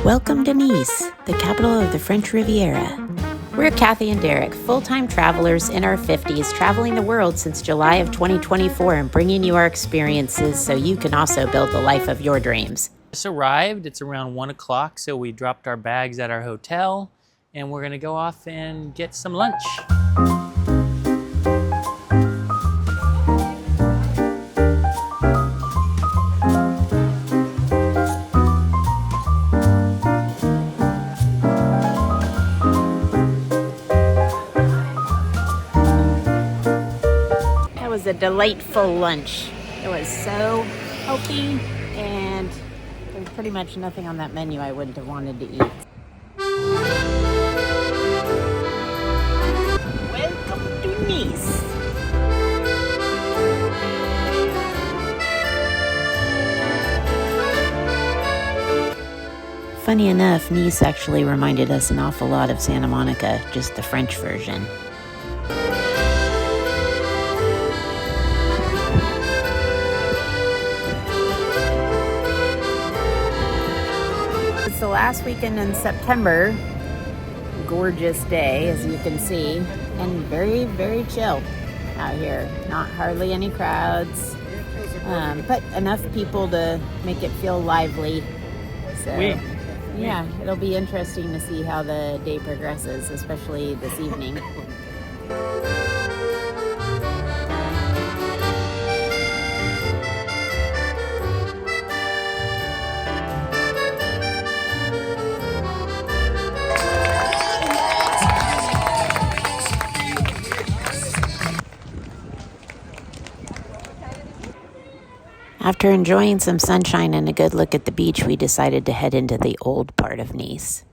Welcome to Nice, the capital of the French Riviera. We're Kathy and Derek, full-time travelers in our 50s, traveling the world since July of 2024 and bringing you our experiences so you can also build the life of your dreams. Just arrived. It's around 1 o'clock, so we dropped our bags at our hotel, and we're gonna go off and get some lunch. Was a delightful lunch. It was so healthy, and there's pretty much nothing on that menu I wouldn't have wanted to eat. Welcome to Nice. Funny enough, Nice actually reminded us an awful lot of Santa Monica, just the French version. It's the last weekend in September. Gorgeous day, as you can see, and very, very chill out here. Not hardly any crowds, but enough people to make it feel lively. So, yeah, it'll be interesting to see how the day progresses, especially this evening. After enjoying some sunshine and a good look at the beach, we decided to head into the old part of Nice.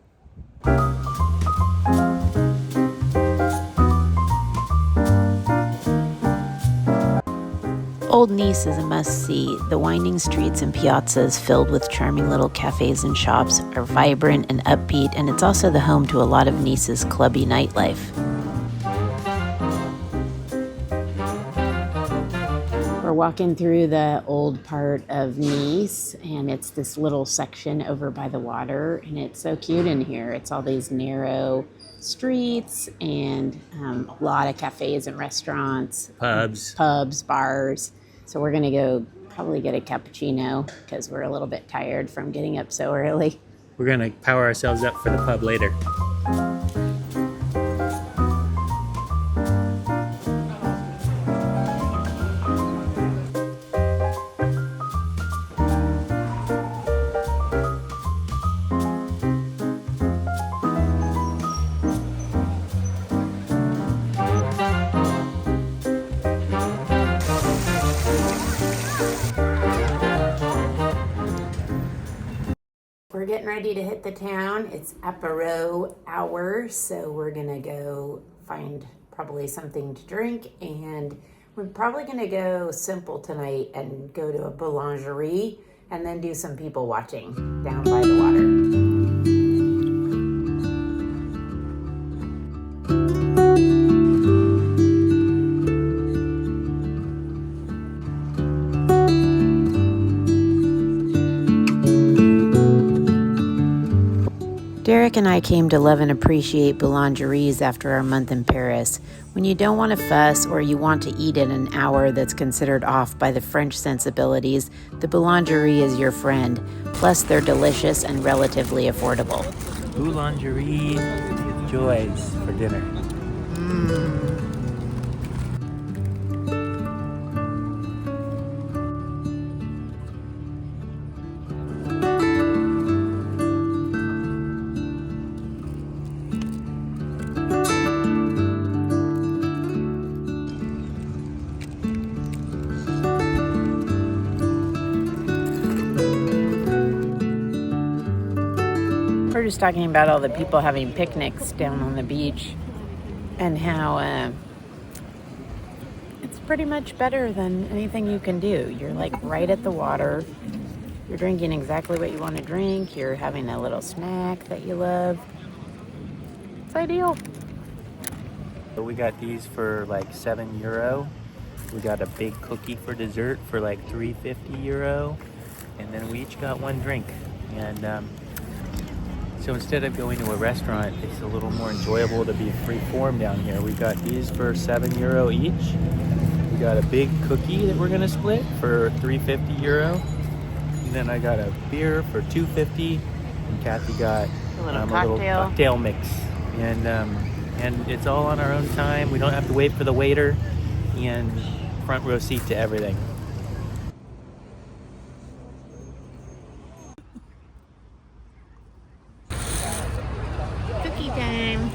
Old Nice is a must-see. The winding streets and piazzas filled with charming little cafes and shops are vibrant and upbeat, and it's also the home to a lot of Nice's clubby nightlife. We're walking through the old part of Nice, and it's this little section over by the water, and it's so cute in here. It's all these narrow streets and a lot of cafes and restaurants. Pubs, bars. So we're gonna go probably get a cappuccino because we're a little bit tired from getting up so early. We're gonna power ourselves up for the pub later. We're getting ready to hit the town. It's apéro hour, so we're gonna go find probably something to drink, and we're probably gonna go simple tonight and go to a boulangerie and then do some people watching down by the water. Derek and I came to love and appreciate boulangeries after our month in Paris. When you don't want to fuss or you want to eat in an hour that's considered off by the French sensibilities, the boulangerie is your friend. Plus, they're delicious and relatively affordable. Boulangerie joys for dinner. We're just talking about all the people having picnics down on the beach and how it's pretty much better than anything you can do. You're like right at the water. You're drinking exactly what you want to drink. You're having a little snack that you love. It's ideal. So we got these for like €7. We got a big cookie for dessert for like €3.50, and then we each got one drink. And So instead of going to a restaurant, it's a little more enjoyable to be free form down here. We got these for €7 each. We got a big cookie that we're gonna split for €3.50. And then I got a beer for $2.50. And Kathy got A little a little cocktail mix. And it's all on our own time. We don't have to wait for the waiter, and front row seat to everything. Cookie time.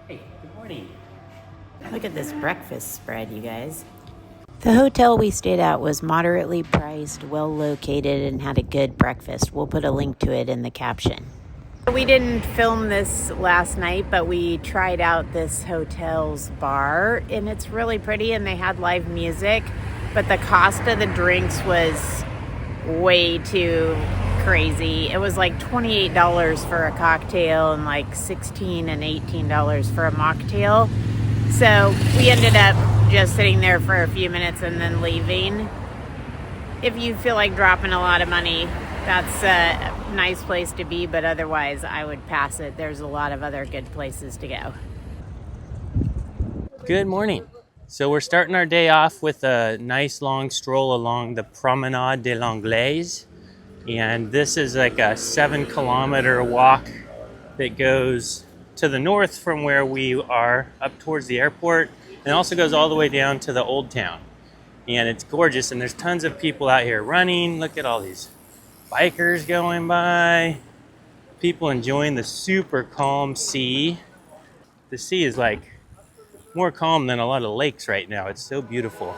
Hey, good morning. Look at this breakfast spread, you guys. The hotel we stayed at was moderately priced, well located, and had a good breakfast. We'll put a link to it in the caption. We didn't film this last night, but we tried out this hotel's bar, and it's really pretty, and they had live music, but the cost of the drinks was way too crazy. It was like $28 for a cocktail and like $16 and $18 for a mocktail. So we ended up just sitting there for a few minutes and then leaving. If you feel like dropping a lot of money, that's a nice place to be, but otherwise I would pass it. There's a lot of other good places to go. Good morning. So we're starting our day off with a nice long stroll along the Promenade de l'Anglais. And this is like a 7-kilometer walk that goes to the north from where we are up towards the airport, and also goes all the way down to the old town. And it's gorgeous, and there's tons of people out here running. Look at all these bikers going by, people enjoying the super calm sea. The sea is like more calm than a lot of lakes right now. It's so beautiful.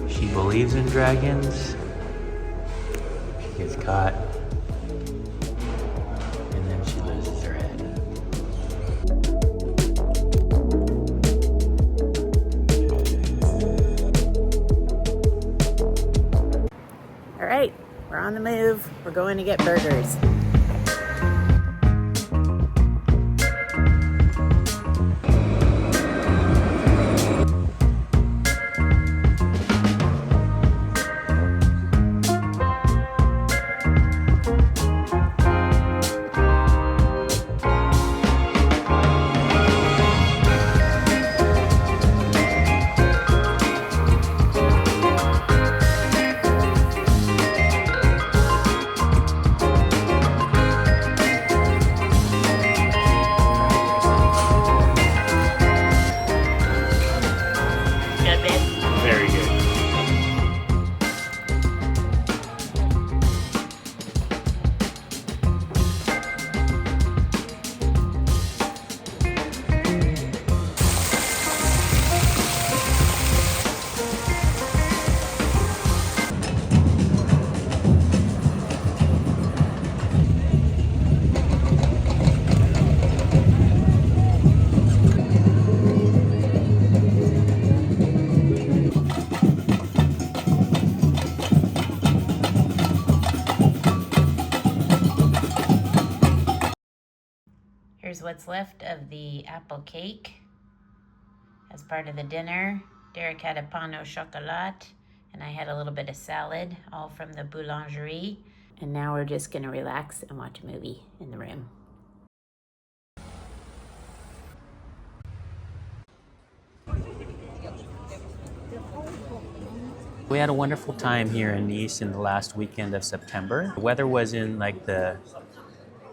She believes in dragons. She gets caught, and then she loses her head. All right, we're on the move. We're going to get burgers. Very good. Here's what's left of the apple cake. as part of the dinner. Derek had a pain au chocolat, and I had a little bit of salad, all from the boulangerie. And now we're just gonna relax and watch a movie in the room. We had a wonderful time here in Nice in the last weekend of September. The weather was in like the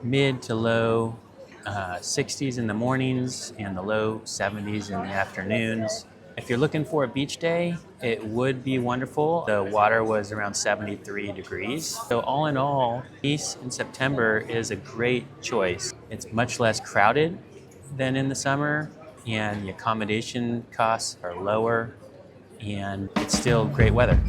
mid to low 60s in the mornings and the low 70s in the afternoons. If you're looking for a beach day, it would be wonderful. The water was around 73 degrees. So all in all, Nice in September is a great choice. It's much less crowded than in the summer, and the accommodation costs are lower, and it's still great weather.